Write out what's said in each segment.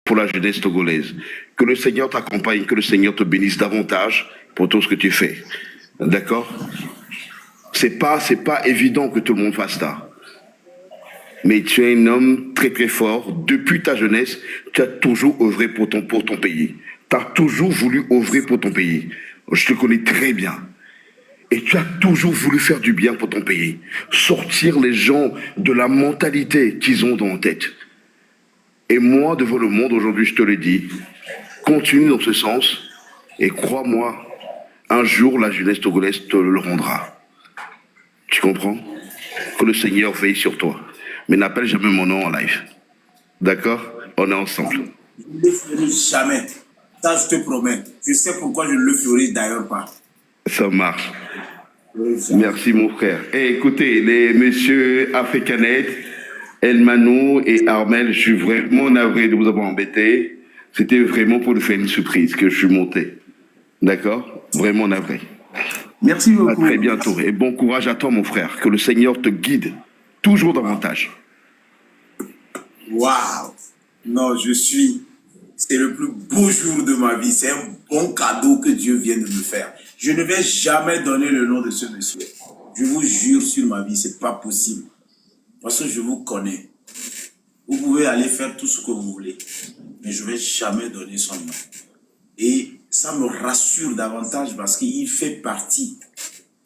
pour la jeunesse togolaise. Que le Seigneur t'accompagne, que le Seigneur te bénisse davantage pour tout ce que tu fais. D'accord? C'est pas évident que tout le monde fasse ça. Mais tu es un homme très très fort. Depuis ta jeunesse, tu as toujours œuvré pour ton pays. Tu as toujours voulu œuvrer pour ton pays. Je te connais très bien. Et tu as toujours voulu faire du bien pour ton pays. Sortir les gens de la mentalité qu'ils ont dans la tête. Et moi, devant le monde, aujourd'hui, je te le dis, continue dans ce sens. Et crois-moi, un jour, la jeunesse togolaise te le rendra. Tu comprends? Que le Seigneur veille sur toi. Mais n'appelle jamais mon nom en live. D'accord? On est ensemble. Je ne le ferai jamais. Ça, je te promets. Je sais pourquoi je ne le ferai d'ailleurs pas. Ça marche. Merci, mon frère. Et écoutez, les messieurs Africanet, Elmanou et Armel, je suis vraiment navré de vous avoir embêté. C'était vraiment pour nous faire une surprise que je suis monté. D'accord? Vraiment navré. Merci beaucoup. À très bientôt. Et bon courage à toi, mon frère. Que le Seigneur te guide toujours davantage. Waouh! Non, c'est le plus beau jour de ma vie. C'est un bon cadeau que Dieu vient de me faire. Je ne vais jamais donner le nom de ce monsieur. Je vous jure sur ma vie, c'est pas possible. Parce que je vous connais. Vous pouvez aller faire tout ce que vous voulez. Mais je ne vais jamais donner son nom. Et ça me rassure davantage parce qu'il fait partie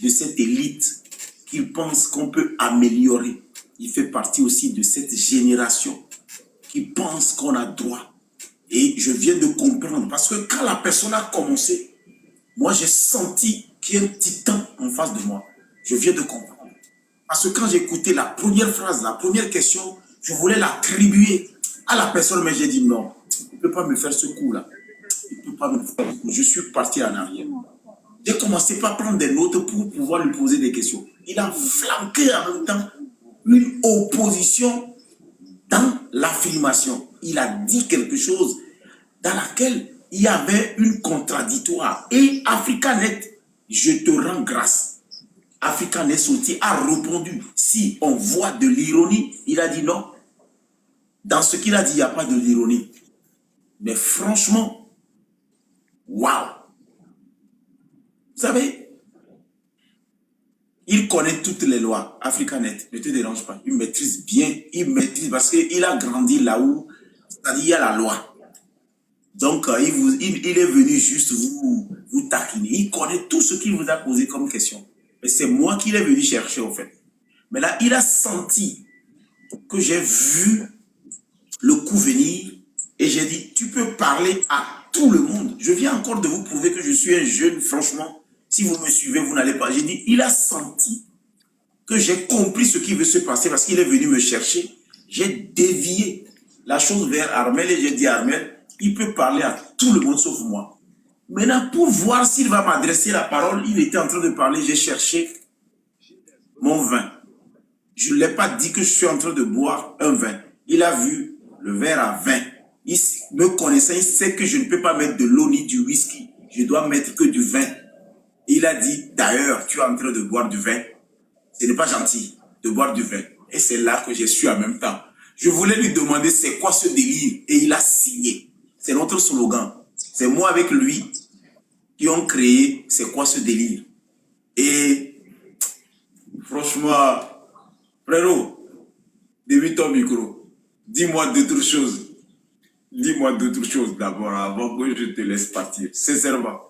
de cette élite qu'il pense qu'on peut améliorer. Il fait partie aussi de cette génération qui pense qu'on a droit. Et je viens de comprendre, parce que quand la personne a commencé, moi j'ai senti qu'il y a un titan en face de moi. Je viens de comprendre. Parce que quand j'écoutais la première phrase, la première question, je voulais l'attribuer à la personne, mais j'ai dit non, il ne peut pas me faire ce coup-là. Il ne peut pas me faire ce coup. Je suis parti en arrière. J'ai commencé par prendre des notes pour pouvoir lui poser des questions. Il a flanqué en même temps une opposition dans l'affirmation. Il a dit quelque chose dans laquelle il y avait une contradictoire. Et Africanet, je te rends grâce. Africanet Sauti a répondu. Si on voit de l'ironie, il a dit non. Dans ce qu'il a dit, il n'y a pas de l'ironie. Mais franchement, waouh! Vous savez, il connaît toutes les lois. Africanet, ne te dérange pas. Il maîtrise bien. Il maîtrise parce qu'il a grandi là où, c'est-à-dire, il y a la loi. Donc, il est venu juste vous taquiner. Il connaît tout ce qu'il vous a posé comme question. Mais c'est moi qui l'ai venu chercher, en fait. Mais là, il a senti que j'ai vu le coup venir et j'ai dit, tu peux parler à tout le monde. Je viens encore de vous prouver que je suis un jeune, franchement. Si vous me suivez, vous n'allez pas. J'ai dit, il a senti que j'ai compris ce qui veut se passer parce qu'il est venu me chercher. J'ai dévié la chose vers Armel et j'ai dit, Armel, il peut parler à tout le monde sauf moi. Maintenant, pour voir s'il va m'adresser la parole, il était en train de parler, j'ai cherché mon vin. Je ne l'ai pas dit que je suis en train de boire un vin. Il a vu le verre à vin. Il me connaissant, il sait que je ne peux pas mettre de l'eau ni du whisky. Je dois mettre que du vin. Il a dit, d'ailleurs, tu es en train de boire du vin. Ce n'est pas gentil de boire du vin. Et c'est là que j'ai su en même temps. Je voulais lui demander c'est quoi ce délire. Et il a signé. C'est notre slogan. C'est moi avec lui qui ont créé c'est quoi ce délire. Et franchement, frérot, depuis ton micro, dis-moi d'autres choses. Dis-moi d'autres choses d'abord avant que je te laisse partir. Sincèrement.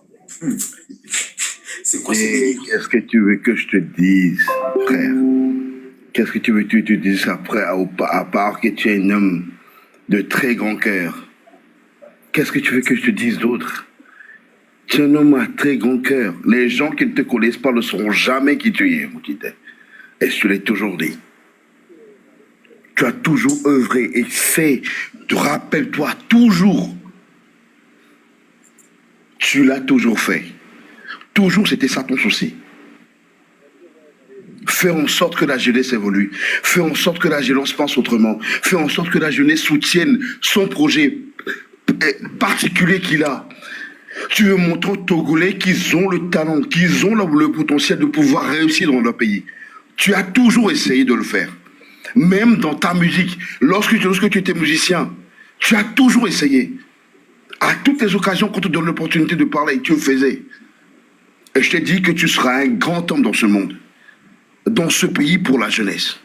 C'est quoi ce délire? Qu'est-ce que tu veux que je te dise, frère? Qu'est-ce que tu veux que je te dise après, à part que tu es un homme de très grand cœur? Qu'est-ce que tu veux que je te dise d'autre? Tu es un homme à très grand cœur. Les gens qui ne te connaissent pas ne sauront jamais qui tu es, mon petit. Et je te l'ai toujours dit. Tu as toujours œuvré et rappelle-toi toujours. Tu l'as toujours fait. Toujours, c'était ça ton souci. Faire en sorte que la jeunesse évolue. Faire en sorte que la jeunesse pense autrement. Faire en sorte que la jeunesse soutienne son projet particulier qu'il a. Tu veux montrer aux Togolais qu'ils ont le talent, qu'ils ont le potentiel de pouvoir réussir dans leur pays. Tu as toujours essayé de le faire. Même dans ta musique. Lorsque tu étais musicien, Tu as toujours essayé. À toutes les occasions qu'on te donne l'opportunité de parler, tu le faisais. Et je t'ai dit que tu seras un grand homme dans ce monde, dans ce pays pour la jeunesse.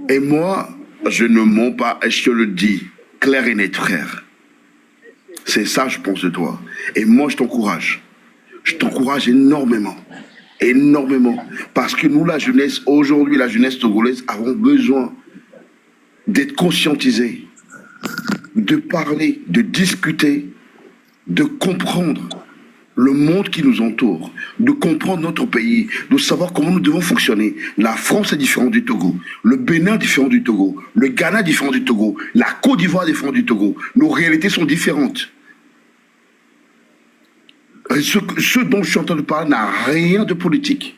Et moi, je ne mens pas et je te le dis, clair et net, frère. C'est ça, je pense de toi. Et moi, je t'encourage. Je t'encourage énormément. Énormément. Parce que nous, la jeunesse, aujourd'hui, la jeunesse togolaise, avons besoin d'être conscientisés, de parler, de discuter, de comprendre le monde qui nous entoure, de comprendre notre pays, de savoir comment nous devons fonctionner. La France est différente du Togo, le Bénin est différent du Togo, le Ghana est différent du Togo, la Côte d'Ivoire est différente du Togo. Nos réalités sont différentes. Ce dont je suis en train de parler n'a rien de politique.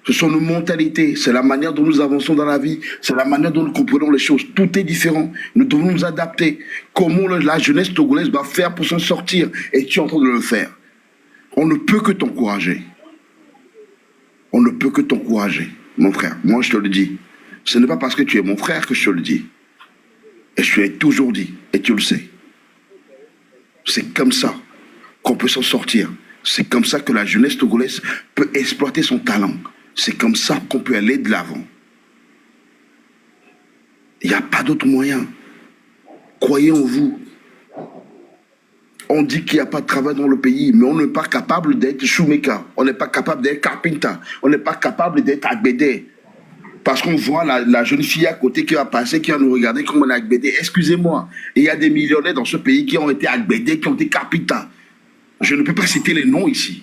Ce sont nos mentalités, c'est la manière dont nous avançons dans la vie, c'est la manière dont nous comprenons les choses. Tout est différent. Nous devons nous adapter. Comment la jeunesse togolaise va faire pour s'en sortir? Et tu es en train de le faire. On ne peut que t'encourager. On ne peut que t'encourager, mon frère. Moi, je te le dis. Ce n'est pas parce que tu es mon frère que je te le dis. Et je te l'ai toujours dit. Et tu le sais. C'est comme ça qu'on peut s'en sortir. C'est comme ça que la jeunesse togolaise peut exploiter son talent. C'est comme ça qu'on peut aller de l'avant. Il n'y a pas d'autre moyen. Croyez en vous. On dit qu'il n'y a pas de travail dans le pays, mais on n'est pas capable d'être shoemaker. On n'est pas capable d'être carpenter. On n'est pas capable d'être agbédé. Parce qu'on voit la jeune fille à côté qui va passer, qui va nous regarder comme on est agbédé. Excusez-moi. Il y a des millionnaires dans ce pays qui ont été agbédés, qui ont été carpenters. Je ne peux pas citer les noms ici.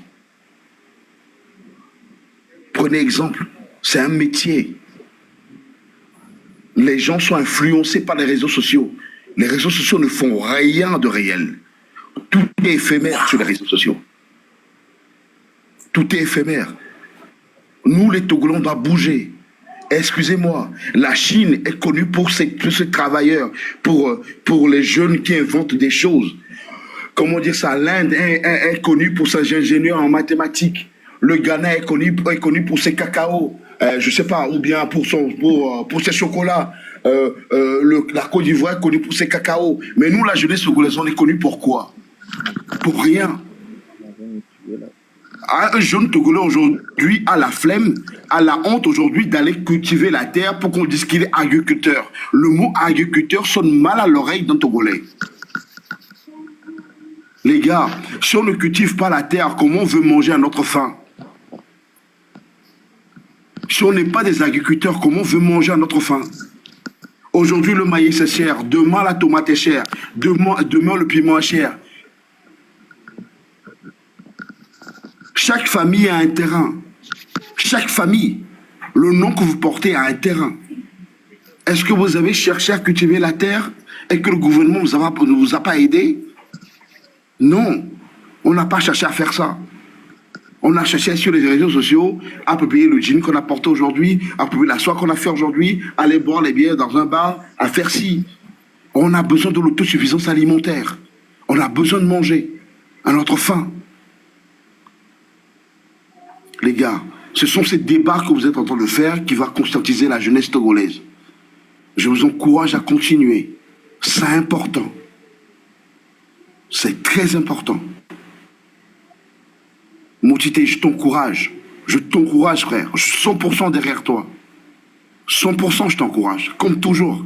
Prenez exemple, c'est un métier. Les gens sont influencés par les réseaux sociaux. Les réseaux sociaux ne font rien de réel. Tout est éphémère sur les réseaux sociaux. Tout est éphémère. Nous, les Togolais, on doit bouger. Excusez-moi, la Chine est connue pour ses travailleurs, pour les jeunes qui inventent des choses. Comment dire ça? L'Inde est connue pour ses ingénieurs en mathématiques. Le Ghana est connu pour ses cacao, je sais pas, ou bien pour ses chocolats. La Côte d'Ivoire est connue pour ses cacao. Mais nous, la jeunesse togolaise, on est connue pour quoi? Pour rien. Un jeune Togolais aujourd'hui a la flemme, a la honte aujourd'hui d'aller cultiver la terre pour qu'on dise qu'il est agriculteur. Le mot agriculteur sonne mal à l'oreille d'un Togolais. Les gars, si on ne cultive pas la terre, comment on veut manger à notre faim? Si on n'est pas des agriculteurs, comment on veut manger à notre faim? Aujourd'hui, le maïs est cher, demain la tomate est chère, demain le piment est cher. Chaque famille a un terrain. Chaque famille, le nom que vous portez a un terrain. Est-ce que vous avez cherché à cultiver la terre et que le gouvernement ne vous a pas aidé? Non, on n'a pas cherché à faire ça. On a cherché sur les réseaux sociaux à publier le jean qu'on a porté aujourd'hui, à publier la soie qu'on a fait aujourd'hui, à aller boire les bières dans un bar, à faire ci. On a besoin de l'autosuffisance alimentaire. On a besoin de manger à notre faim. Les gars, ce sont ces débats que vous êtes en train de faire qui vont conscientiser la jeunesse togolaise. Je vous encourage à continuer. C'est important. C'est très important. Motité, je t'encourage. Je t'encourage, frère. Je suis 100% derrière toi. 100% je t'encourage, comme toujours.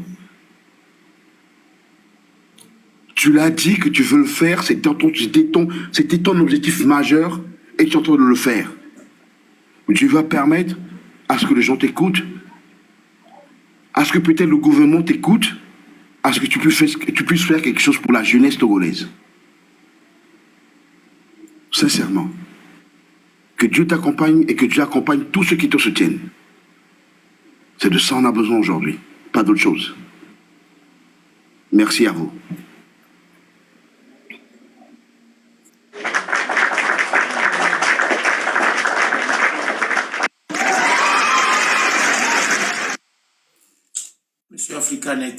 Tu l'as dit que tu veux le faire, c'était ton objectif majeur et tu es en train de le faire. Tu vas permettre à ce que les gens t'écoutent, à ce que peut-être le gouvernement t'écoute, à ce que tu puisses faire quelque chose pour la jeunesse togolaise. Sincèrement. Que Dieu t'accompagne et que Dieu accompagne tous ceux qui te soutiennent. C'est de ça qu'on a besoin aujourd'hui, pas d'autre chose. Merci à vous. Monsieur Africanet.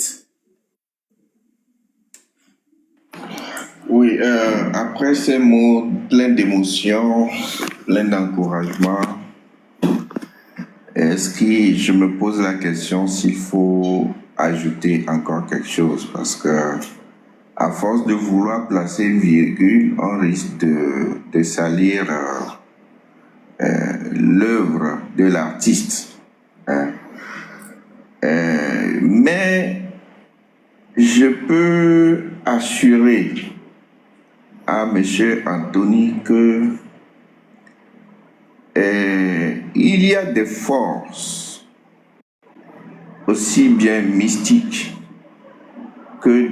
Oui, après ces mots pleins d'émotion, pleins d'encouragement, est-ce que je me pose la question s'il faut ajouter encore quelque chose parce que à force de vouloir placer une virgule, on risque de salir l'œuvre de l'artiste. Hein. Mais je peux assurer à M. Anthony que il y a des forces aussi bien mystiques que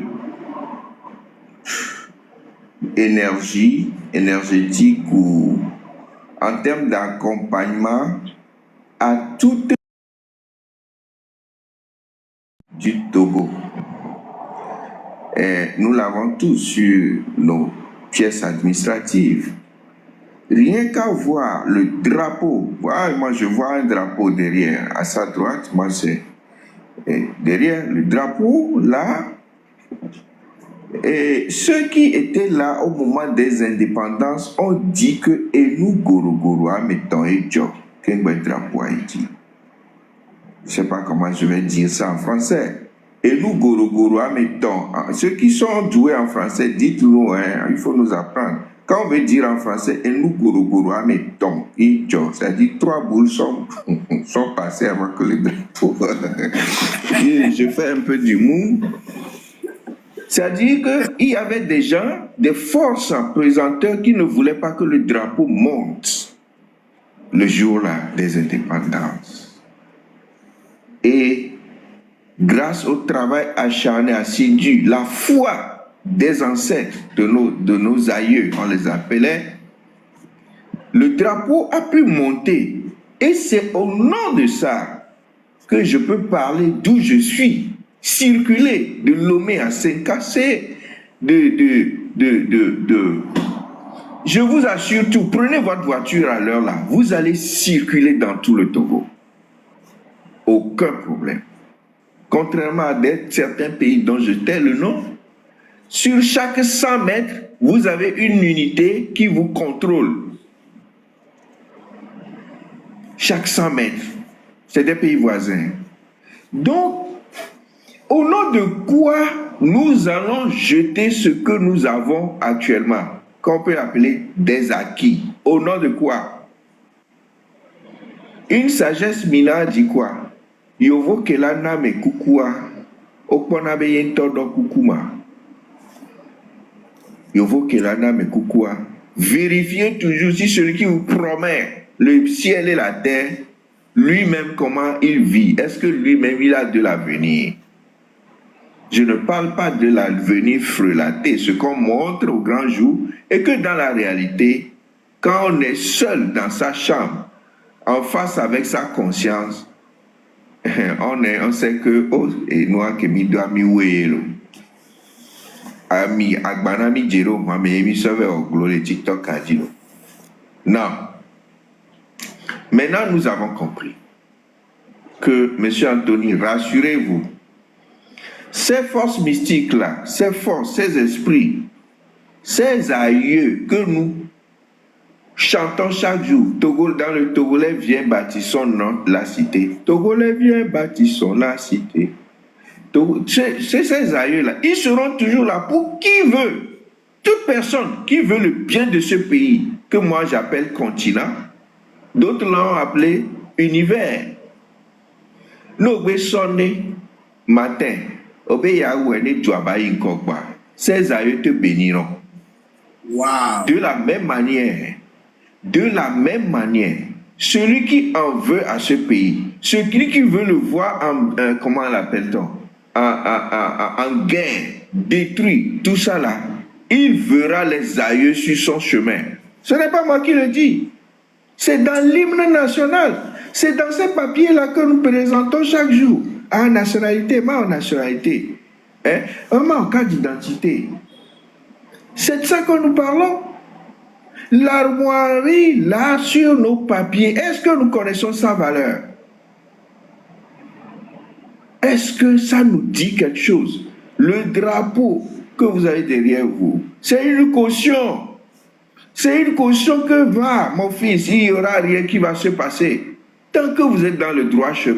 énergétique ou en termes d'accompagnement à toute du Togo. Et nous l'avons tous sur nos pièces administratives. Rien qu'à voir le drapeau, moi je vois un drapeau derrière, à sa droite, moi c'est derrière le drapeau, là. Et ceux qui étaient là au moment des indépendances ont dit que Enu Gorogoro a mettons et Djo, qu'un drapeau a été. Je ne sais pas comment je vais dire ça en français. Enu Gorogoro a mettons. Ceux qui sont doués en français, dites-nous, hein, il faut nous apprendre. Quand on veut dire en français Enu Gorogoro a mettons et Djo, c'est-à-dire 3 boules sont passées avant que le drapeau. Je fais un peu d'humour. C'est-à-dire qu'il y avait des gens, des forces présenteurs qui ne voulaient pas que le drapeau monte le jour-là des indépendances. Et grâce au travail acharné, assidu, la foi des ancêtres, de nos aïeux, on les appelait, le drapeau a pu monter. Et c'est au nom de ça que je peux parler d'où je suis. Circuler de Lomé à Saint-Cassé, je vous assure tout, prenez votre voiture à l'heure là, vous allez circuler dans tout le Togo. Aucun problème. Contrairement à certains pays dont je tais le nom, sur chaque 100 mètres, vous avez une unité qui vous contrôle. Chaque 100 mètres. C'est des pays voisins. Donc, au nom de quoi nous allons jeter ce que nous avons actuellement, qu'on peut appeler des acquis? Au nom de quoi? Une sagesse mina dit quoi? Yovo kelana me kukua, okpona be yento do kukuma. Yovo kelana me kukua. Vérifiez toujours si celui qui vous promet le ciel et la terre, lui-même comment il vit. Est-ce que lui-même il a de l'avenir? Je ne parle pas de l'avenir frelaté, ce qu'on montre au grand jour, et que dans la réalité, quand on est seul dans sa chambre, en face avec sa conscience, on sait que, oh, et nous, mi doit mi wélo. Ami, agbana mi jero, ma mi sauve au gloire TikTok a dit. Non. Maintenant, nous avons compris que, M. Anthony, rassurez-vous, ces forces mystiques-là, ces forces, ces esprits, ces aïeux que nous chantons chaque jour, dans le Togolais vient bâtissons la cité. Togolais vient bâtissons la cité. Ces aïeux-là, ils seront toujours là pour qui veut. Toute personne qui veut le bien de ce pays, que moi j'appelle continent, d'autres l'ont appelé univers. Nous sonner matin. Ces aïeux te béniront. Wow. De la même manière, celui qui en veut à ce pays, celui qui veut le voir en comment l'appelle-t-on, en guerre, détruit, tout ça là, il verra les aïeux sur son chemin. Ce n'est pas moi qui le dis. C'est dans l'hymne national. C'est dans ces papiers-là que nous présentons chaque jour. À nationalité, ma nationalité. En cas d'identité. C'est de ça que nous parlons. L'armoirie, là, sur nos papiers, est-ce que nous connaissons sa valeur? Est-ce que ça nous dit quelque chose? Le drapeau que vous avez derrière vous, c'est une caution. C'est une caution que va, mon fils, il n'y aura rien qui va se passer. Tant que vous êtes dans le droit chemin,